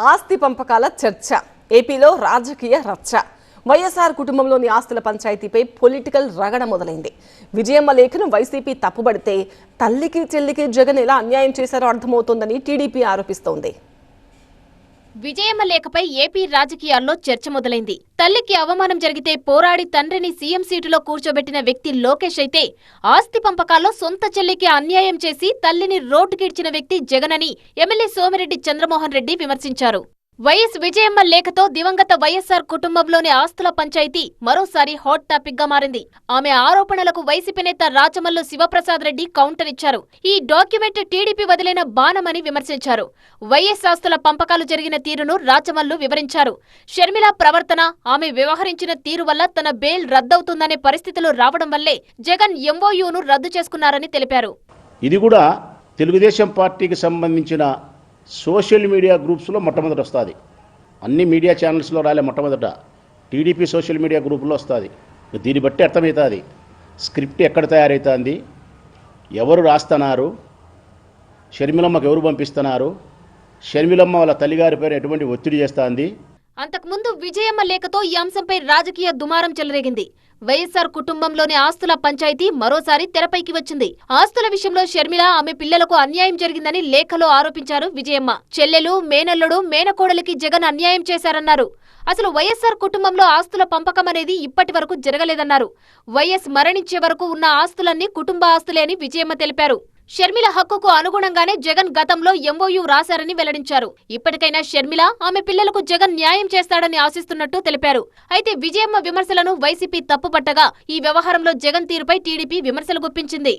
ఆస్తి పంపకాల చర్చ ఏపీలో రాజకీయ రచ్చ. వైఎస్ఆర్ కుటుంబంలోని ఆస్తుల పంచాయతీపై పొలిటికల్ రగడ మొదలైంది. విజయమ్మ లేఖను వైసీపీ తప్పుబడితే తల్లికి చెల్లికి జగన్ ఎలా అన్యాయం చేశారో అర్థమవుతోందని టీడీపీ ఆరోపిస్తోంది. విజయమ్మ లేఖపై ఏపీ రాజకీయాల్లో చర్చ మొదలైంది. తల్లికి అవమానం జరిగితే పోరాడి తండ్రిని సీఎం సీటులో కూర్చోబెట్టిన వ్యక్తి లోకేష్ అయితే, ఆస్తి పంపకాల్లో సొంత చెల్లికి అన్యాయం చేసి తల్లిని రోడ్డుకిడ్చిన వ్యక్తి జగన్ అని ఎమ్మెల్యే సోమిరెడ్డి చంద్రమోహన్ రెడ్డి విమర్శించారు. వైఎస్ విజయమ్మ లేఖతో దివంగత వైఎస్ఆర్ కుటుంబంలోని ఆస్తుల పంచాయతీ మరోసారి హాట్ టాపిక్ గా మారింది. ఆమె ఆరోపణలకు వైసీపీ నేత రాచమల్లు శివప్రసాద్ రెడ్డి కౌంటర్ ఇచ్చారు. ఈ డాక్యుమెంట్ టీడీపీ వదిలిన బాణమని విమర్శించారు. వైఎస్ ఆస్తుల పంపకాలు జరిగిన తీరును రాచమల్లు వివరించారు. షర్మిల ప్రవర్తన, ఆమె వ్యవహరించిన తీరు వల్ల తన బెయిల్ రద్దవుతుందనే పరిస్థితులు రావడం వల్లే జగన్ ఎంఓయూను రద్దు చేసుకున్నారని తెలిపారు. ఇది కూడా తెలుగుదేశం పార్టీకి సంబంధించిన సోషల్ మీడియా గ్రూప్స్లో మొట్టమొదటి వస్తుంది. అన్ని మీడియా ఛానల్స్లో రాలే, మొట్టమొదట టీడీపీ సోషల్ మీడియా గ్రూపులో వస్తుంది. దీన్ని బట్టి అర్థమవుతుంది స్క్రిప్ట్ ఎక్కడ తయారవుతుంది, ఎవరు రాస్తున్నారు, షర్మిలమ్మకు ఎవరు పంపిస్తున్నారు, షర్మిలమ్మ వాళ్ళ తల్లిగారి పేరు ఎటువంటి ఒత్తిడి చేస్తుంది. అంతకుముందు విజయమ్మ లేఖతో ఈ అంశంపై రాజకీయ దుమారం చెలరేగింది. వైఎస్ఆర్ కుటుంబంలోని ఆస్తుల పంచాయతీ మరోసారి తెరపైకి వచ్చింది. ఆస్తుల విషయంలో షర్మిల, ఆమె పిల్లలకు అన్యాయం జరిగిందని లేఖలో ఆరోపించారు విజయమ్మ. చెల్లెలు, మేనల్లుడు, మేనకోడలికి జగన్ అన్యాయం చేశారన్నారు. అసలు వైఎస్ఆర్ కుటుంబంలో ఆస్తుల పంపకం అనేది ఇప్పటి వరకు జరగలేదన్నారు. వైఎస్ మరణించే వరకు ఉన్న ఆస్తులన్నీ కుటుంబ ఆస్తులే అని విజయమ్మ తెలిపారు. షర్మిల హక్కుకు అనుగుణంగానే జగన్ గతంలో ఎంఓయూ రాశారని వెల్లడించారు. ఇప్పటికైనా షర్మిల, ఆమె పిల్లలకు జగన్ న్యాయం చేస్తాడని ఆశిస్తున్నట్టు తెలిపారు. అయితే విజయమ్మ విమర్శలను వైసీపీ తప్పుపట్టగా ఈ వ్యవహారంలో జగన్ తీరుపై టీడీపీ విమర్శలు గుప్పించింది.